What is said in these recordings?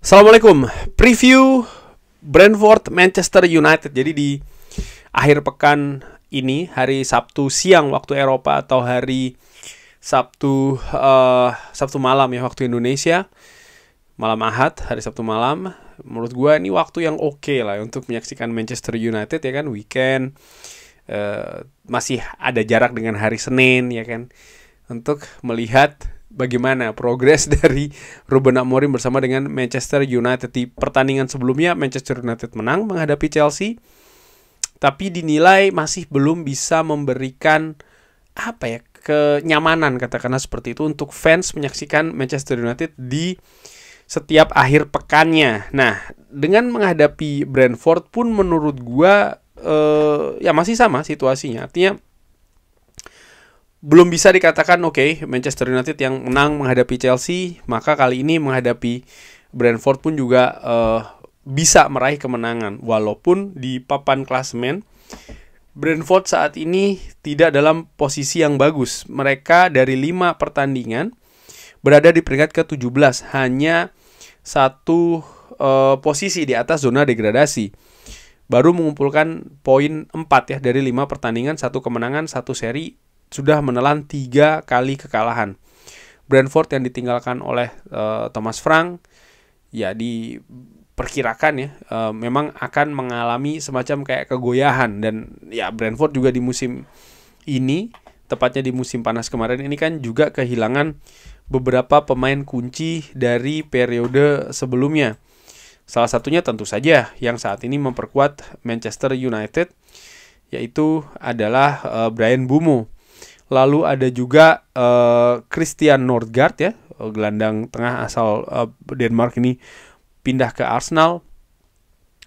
Assalamualaikum. Preview Brentford Manchester United. Jadi di akhir pekan ini, hari Sabtu siang waktu Eropa atau hari Sabtu malam ya waktu Indonesia, malam Ahad, hari Sabtu malam. Menurut gue ini waktu yang oke lah untuk menyaksikan Manchester United ya kan, weekend. Masih ada jarak dengan hari Senin ya kan, untuk melihat bagaimana progres dari Ruben Amorim bersama dengan Manchester United. Di pertandingan sebelumnya Manchester United menang menghadapi Chelsea, tapi dinilai masih belum bisa memberikan kenyamanan, katakanlah seperti itu, untuk fans menyaksikan Manchester United di setiap akhir pekannya. Nah, dengan menghadapi Brentford pun menurut gua ya masih sama situasinya. Artinya belum bisa dikatakan Manchester United yang menang menghadapi Chelsea, maka kali ini menghadapi Brentford pun juga bisa meraih kemenangan. Walaupun di papan klasemen Brentford saat ini tidak dalam posisi yang bagus. Mereka dari 5 pertandingan berada di peringkat ke-17, hanya satu posisi di atas zona degradasi. Baru mengumpulkan poin 4 ya dari 5 pertandingan, 1 kemenangan, 1 seri, sudah menelan 3 kali kekalahan. Brentford yang ditinggalkan oleh Thomas Frank ya diperkirakan ya memang akan mengalami semacam kayak kegoyahan. Dan ya Brentford juga di musim ini, tepatnya di musim panas kemarin ini kan juga kehilangan beberapa pemain kunci dari periode sebelumnya. Salah satunya tentu saja yang saat ini memperkuat Manchester United, yaitu adalah Bryan Mbeumo. Lalu ada juga Christian Nordgaard ya, gelandang tengah asal Denmark ini pindah ke Arsenal.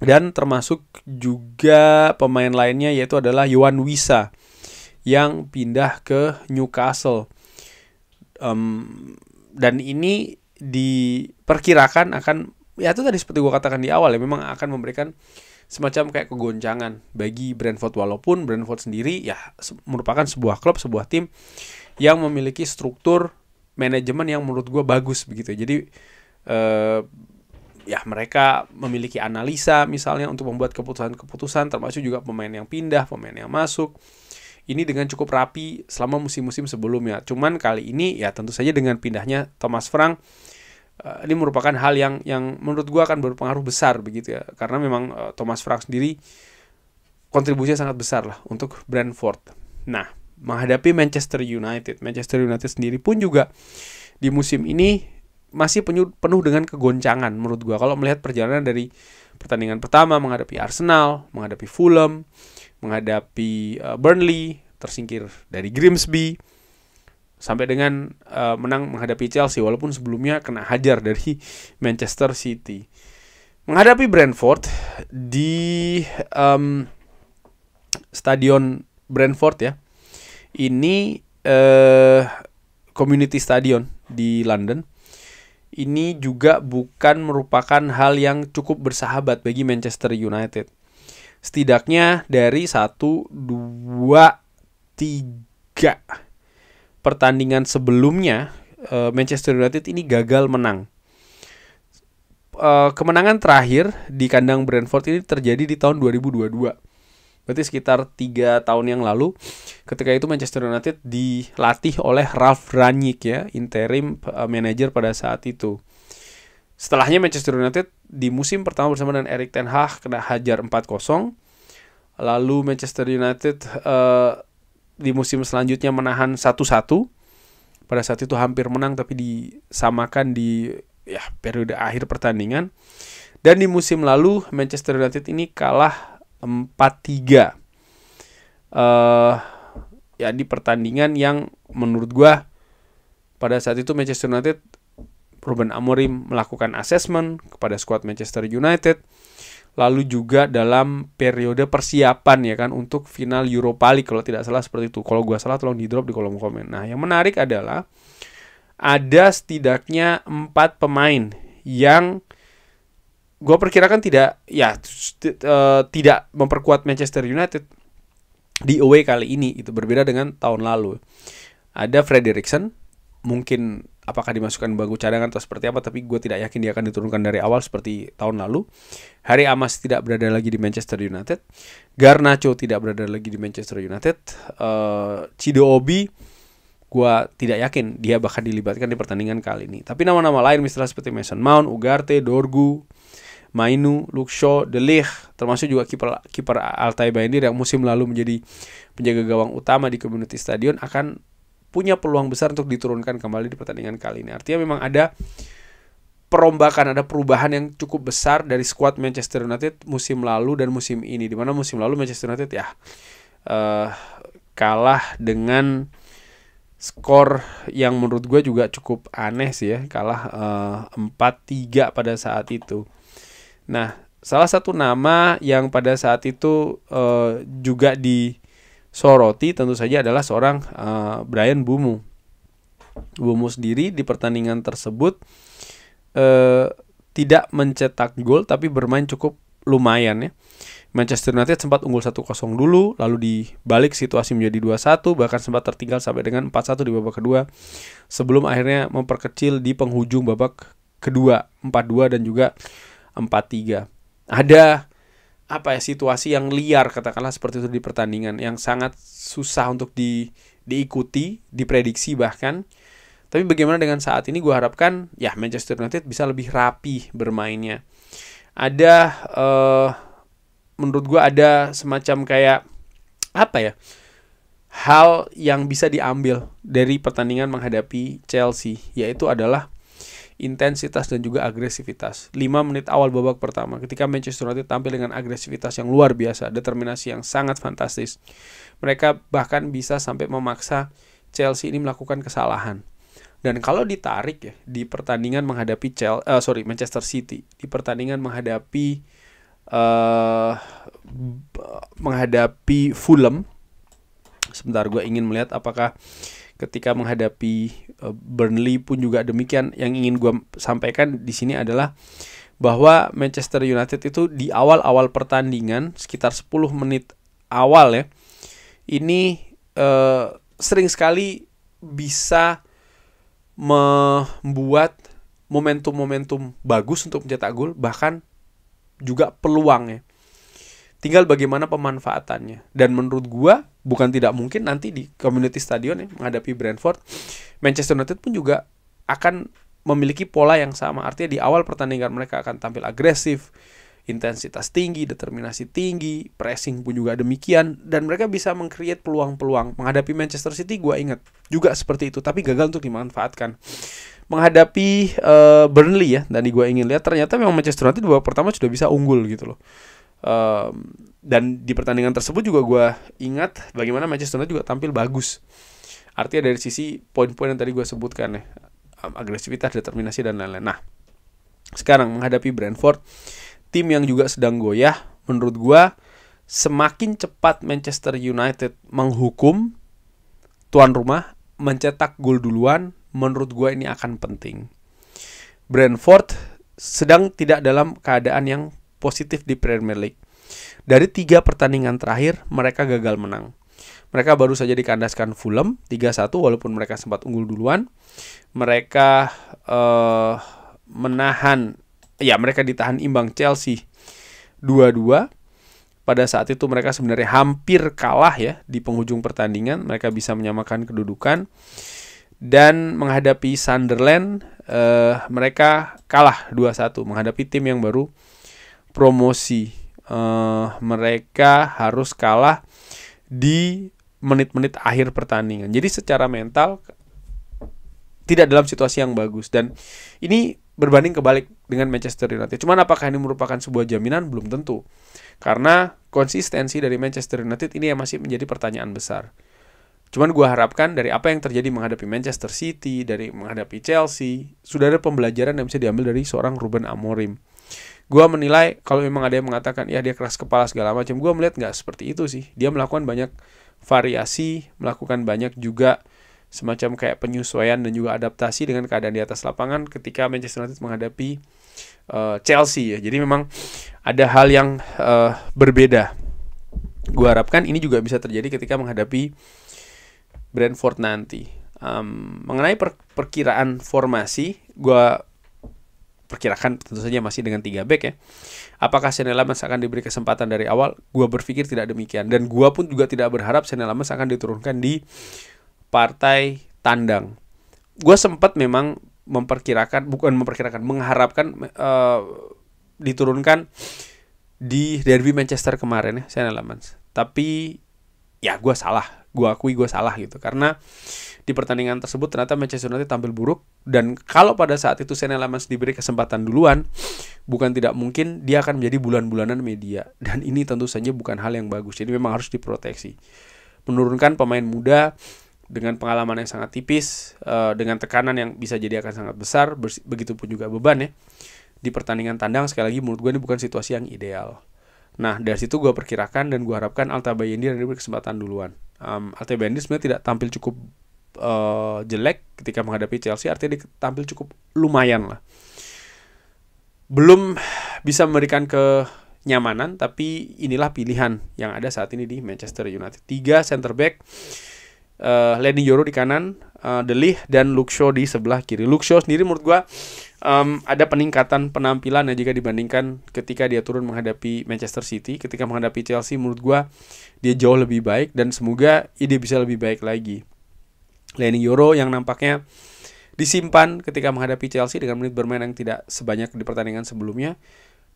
Dan termasuk juga pemain lainnya, yaitu adalah Yohan Wissa yang pindah ke Newcastle. Dan ini diperkirakan akan, ya itu tadi seperti gue katakan di awal ya, memang akan memberikan semacam kayak kegoncangan bagi Brentford. Walaupun Brentford sendiri ya merupakan sebuah klub, sebuah tim yang memiliki struktur manajemen yang menurut gue bagus begitu. Jadi ya mereka memiliki analisa misalnya untuk membuat keputusan-keputusan, termasuk juga pemain yang pindah, pemain yang masuk. Ini dengan cukup rapi selama musim-musim sebelumnya. Cuman kali ini ya tentu saja dengan pindahnya Thomas Frank, ini merupakan hal yang menurut gue akan berpengaruh besar begitu ya, karena memang Thomas Frank sendiri kontribusinya sangat besar lah untuk Brentford. Nah, menghadapi Manchester United sendiri pun juga di musim ini masih penuh dengan kegoncangan menurut gue. Kalau melihat perjalanan dari pertandingan pertama menghadapi Arsenal, menghadapi Fulham, menghadapi Burnley, tersingkir dari Grimsby, sampai dengan menang menghadapi Chelsea, walaupun sebelumnya kena hajar dari Manchester City. Menghadapi Brentford di stadion Brentford ya, ini community stadion di London. Ini juga bukan merupakan hal yang cukup bersahabat bagi Manchester United. Setidaknya dari 1, 2, 3 pertandingan sebelumnya Manchester United ini gagal menang. Kemenangan terakhir di kandang Brentford ini terjadi di tahun 2022. Berarti sekitar 3 tahun yang lalu. Ketika itu Manchester United dilatih oleh Ralf Rangnick ya, interim manager pada saat itu. Setelahnya Manchester United di musim pertama bersama dengan Erik ten Hag kena hajar 4-0. Lalu Manchester United di musim selanjutnya menahan 1-1. Pada saat itu hampir menang tapi disamakan di periode akhir pertandingan. Dan di musim lalu Manchester United ini kalah 4-3. Ya di pertandingan yang menurut gua pada saat itu Manchester United, Ruben Amorim melakukan assessment kepada skuad Manchester United. Lalu juga dalam periode persiapan ya kan untuk final Europa League, kalau tidak salah seperti itu. Kalau gua salah tolong di drop di kolom komen. Nah, yang menarik adalah ada setidaknya 4 pemain yang gua perkirakan tidak memperkuat Manchester United di away kali ini. Itu berbeda dengan tahun lalu. Ada Frederiksen, mungkin apakah dimasukkan bangku cadangan atau seperti apa, tapi gue tidak yakin dia akan diturunkan dari awal seperti tahun lalu. Harry Amas tidak berada lagi di Manchester United, Garnacho tidak berada lagi di Manchester United, Chido Obi gue tidak yakin dia bakal dilibatkan di pertandingan kali ini. Tapi nama-nama lain misalnya seperti Mason Mount, Ugarte, Dorgu, Mainu, Luke Shaw, De Ligt, termasuk juga kiper Altay Bayindir yang musim lalu menjadi penjaga gawang utama di Community Stadium akan punya peluang besar untuk diturunkan kembali di pertandingan kali ini. Artinya memang ada perombakan, ada perubahan yang cukup besar dari skuad Manchester United musim lalu dan musim ini. Dimana musim lalu Manchester United ya kalah dengan skor yang menurut gue juga cukup aneh sih ya. Kalah 4-3 pada saat itu. Nah, salah satu nama yang pada saat itu juga disoroti tentu saja adalah seorang Bryan Mbeumo. Mbeumo sendiri di pertandingan tersebut tidak mencetak gol tapi bermain cukup lumayan ya. Manchester United sempat unggul 1-0 dulu, lalu dibalik situasi menjadi 2-1, bahkan sempat tertinggal sampai dengan 4-1 di babak kedua, sebelum akhirnya memperkecil di penghujung babak kedua 4-2 dan juga 4-3. Ada situasi yang liar katakanlah seperti itu di pertandingan yang sangat susah untuk diikuti, diprediksi bahkan. Tapi bagaimana dengan saat ini, gue harapkan ya Manchester United bisa lebih rapi bermainnya. Ada menurut gue ada semacam kayak hal yang bisa diambil dari pertandingan menghadapi Chelsea, yaitu adalah intensitas dan juga agresivitas. 5 menit awal babak pertama ketika Manchester United tampil dengan agresivitas yang luar biasa, determinasi yang sangat fantastis. Mereka bahkan bisa sampai memaksa Chelsea ini melakukan kesalahan. Dan kalau ditarik ya di pertandingan menghadapi Manchester City, di pertandingan menghadapi Fulham, sebentar gue ingin melihat apakah ketika menghadapi Burnley pun juga demikian. Yang ingin gue sampaikan di sini adalah bahwa Manchester United itu di awal-awal pertandingan sekitar 10 menit awal ya, ini sering sekali bisa membuat momentum-momentum bagus untuk mencetak gol, bahkan juga peluang ya. Tinggal bagaimana pemanfaatannya. Dan menurut gua bukan tidak mungkin nanti di Community Stadium ya, menghadapi Brentford, Manchester United pun juga akan memiliki pola yang sama. Artinya di awal pertandingan mereka akan tampil agresif, intensitas tinggi, determinasi tinggi, pressing pun juga demikian, dan mereka bisa meng-create peluang-peluang. Menghadapi Manchester City gua ingat juga seperti itu, tapi gagal untuk dimanfaatkan. Menghadapi Burnley ya, dan gua ingin lihat ternyata memang Manchester United di babak pertama sudah bisa unggul gitu loh. Dan di pertandingan tersebut juga gue ingat bagaimana Manchester United juga tampil bagus. Artinya dari sisi poin-poin yang tadi gue sebutkan ya, agresivitas, determinasi dan lain-lain. Nah, sekarang menghadapi Brentford, tim yang juga sedang goyah, menurut gue semakin cepat Manchester United menghukum tuan rumah mencetak gol duluan, menurut gue ini akan penting. Brentford sedang tidak dalam keadaan yang positif di Premier League. Dari 3 pertandingan terakhir, mereka gagal menang. Mereka baru saja dikandaskan Fulham 3-1 walaupun mereka sempat unggul duluan. Mereka mereka ditahan imbang Chelsea 2-2. Pada saat itu mereka sebenarnya hampir kalah ya di penghujung pertandingan. Mereka bisa menyamakan kedudukan. Dan menghadapi Sunderland, mereka kalah 2-1 menghadapi tim yang baru promosi. Mereka harus kalah di menit-menit akhir pertandingan. Jadi secara mental tidak dalam situasi yang bagus. Dan ini berbanding kebalik dengan Manchester United. Cuman apakah ini merupakan sebuah jaminan? Belum tentu. Karena konsistensi dari Manchester United ini yang masih menjadi pertanyaan besar. Cuman gue harapkan dari apa yang terjadi menghadapi Manchester City, dari menghadapi Chelsea, sudah ada pembelajaran yang bisa diambil dari seorang Ruben Amorim. Gue menilai kalau memang ada yang mengatakan ya dia keras kepala segala macam, gue melihat nggak seperti itu sih. Dia melakukan banyak variasi, melakukan banyak juga semacam kayak penyesuaian dan juga adaptasi dengan keadaan di atas lapangan ketika Manchester United menghadapi Chelsea ya. Jadi memang ada hal yang berbeda. Gue harapkan ini juga bisa terjadi ketika menghadapi Brentford nanti. Mengenai perkiraan formasi, gue perkirakan tentu saja masih dengan 3 back ya. Apakah Shane Lammers akan diberi kesempatan dari awal? Gue berpikir tidak demikian. Dan gue pun juga tidak berharap Shane Lammers akan diturunkan di partai tandang. Gue sempat memang mengharapkan diturunkan di derby Manchester kemarin ya, Shane Lammers. Tapi ya gue salah. Gue akui gue salah gitu. Karena di pertandingan tersebut ternyata Manchester United tampil buruk, dan kalau pada saat itu Shane Lammers diberi kesempatan duluan, bukan tidak mungkin dia akan menjadi bulan-bulanan media, dan ini tentu saja bukan hal yang bagus. Jadi memang harus diproteksi. Menurunkan pemain muda dengan pengalaman yang sangat tipis, dengan tekanan yang bisa jadi akan sangat besar, begitupun juga beban ya. Di pertandingan tandang, sekali lagi menurut gue ini bukan situasi yang ideal. Nah, dari situ gue perkirakan dan gue harapkan Altabayandi diberi kesempatan duluan. Altabayandi sebenarnya tidak tampil cukup jelek ketika menghadapi Chelsea, artinya dia tampil cukup lumayan lah. Belum bisa memberikan kenyamanan, tapi inilah pilihan yang ada saat ini di Manchester United. 3 center back, Leny Yoro di kanan, De Ligt dan Luke Shaw di sebelah kiri. Luke Shaw sendiri menurut gua ada peningkatan penampilan ya jika dibandingkan ketika dia turun menghadapi Manchester City. Ketika menghadapi Chelsea menurut gua dia jauh lebih baik, dan semoga dia bisa lebih baik lagi. Leny Yoro yang nampaknya disimpan ketika menghadapi Chelsea dengan menit bermain yang tidak sebanyak di pertandingan sebelumnya,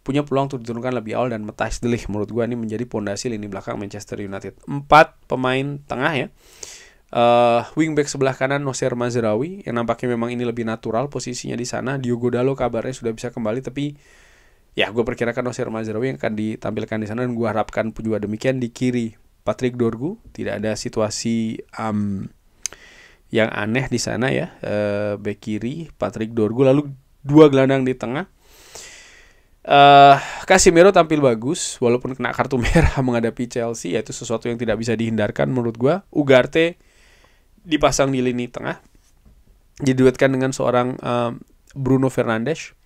punya peluang untuk diturunkan lebih awal, dan Matthijs De Ligt menurut gue ini menjadi pondasi lini belakang Manchester United. 4 pemain tengah ya. Wingback sebelah kanan Nocer Mazraoui yang nampaknya memang ini lebih natural posisinya di sana. Diogo Dalot kabarnya sudah bisa kembali, tapi ya gue perkirakan Nocer Mazraoui yang akan ditampilkan di sana, dan gue harapkan pun juga demikian. Di kiri Patrick Dorgu, tidak ada situasi yang aneh di sana ya. Bek kiri Patrick Dorgu, lalu 2 gelandang di tengah. Casemiro tampil bagus walaupun kena kartu merah menghadapi Chelsea, yaitu sesuatu yang tidak bisa dihindarkan menurut gua. Ugarte dipasang di lini tengah, diduetkan dengan seorang Bruno Fernandes.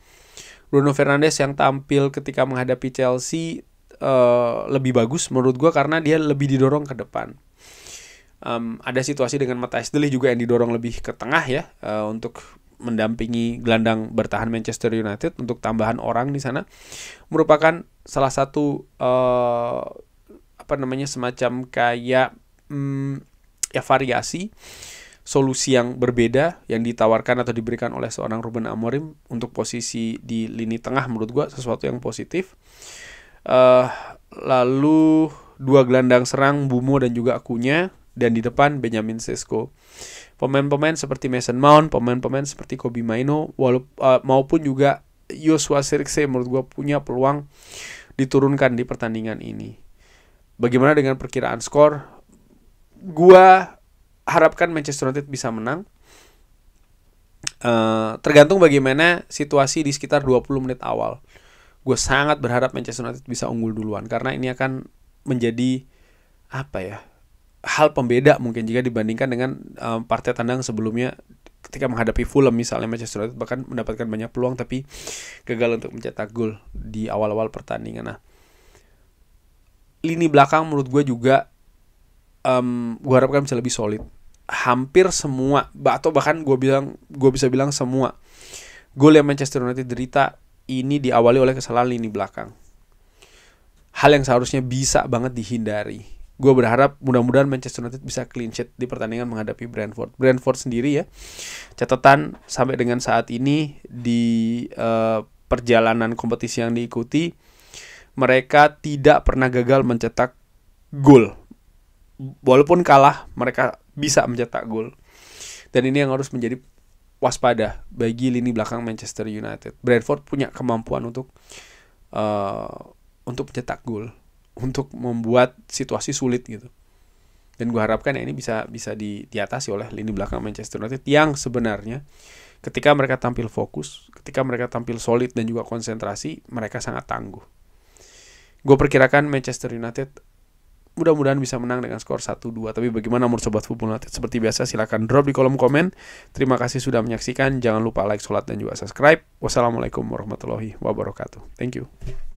Bruno Fernandes yang tampil ketika menghadapi Chelsea lebih bagus menurut gua karena dia lebih didorong ke depan. Ada situasi dengan Matthijs De Ligt juga yang didorong lebih ke tengah ya, untuk mendampingi gelandang bertahan Manchester United, untuk tambahan orang di sana. Merupakan salah satu semacam kayak ya variasi solusi yang berbeda yang ditawarkan atau diberikan oleh seorang Ruben Amorim untuk posisi di lini tengah. Menurut gua sesuatu yang positif. Lalu 2 gelandang serang Mbeumo dan juga Acuna, dan di depan Benjamin Sesko. Pemain-pemain seperti Mason Mount, pemain-pemain seperti Kobbie Mainoo, maupun juga Joshua Zirkzee menurut gue punya peluang diturunkan di pertandingan ini. Bagaimana dengan perkiraan skor? Gue harapkan Manchester United bisa menang. Tergantung bagaimana situasi di sekitar 20 menit awal. Gue sangat berharap Manchester United bisa unggul duluan, karena ini akan menjadi hal pembeda mungkin jika dibandingkan dengan partai tandang sebelumnya. Ketika menghadapi Fulham misalnya, Manchester United bahkan mendapatkan banyak peluang tapi gagal untuk mencetak gol di awal-awal pertandingan. Nah, lini belakang menurut gue juga gue harapkan bisa lebih solid. Hampir semua, atau bahkan gue bisa bilang semua gol yang Manchester United derita ini diawali oleh kesalahan lini belakang. Hal yang seharusnya bisa banget dihindari. Gue berharap mudah-mudahan Manchester United bisa clean sheet di pertandingan menghadapi Brentford. Brentford sendiri ya, catatan sampai dengan saat ini di perjalanan kompetisi yang diikuti, mereka tidak pernah gagal mencetak gol. Walaupun kalah, mereka bisa mencetak gol. Dan ini yang harus menjadi waspada bagi lini belakang Manchester United. Brentford punya kemampuan untuk mencetak gol, untuk membuat situasi sulit gitu. Dan gue harapkan ya ini bisa diatasi oleh lini belakang Manchester United yang sebenarnya ketika mereka tampil fokus, ketika mereka tampil solid dan juga konsentrasi, mereka sangat tangguh. Gue perkirakan Manchester United mudah-mudahan bisa menang dengan skor 1-2. Tapi bagaimana menurut Sobat Football United? Seperti biasa silahkan drop di kolom komen. Terima kasih sudah menyaksikan. Jangan lupa like, sholat, dan juga subscribe. Wassalamualaikum warahmatullahi wabarakatuh. Thank you.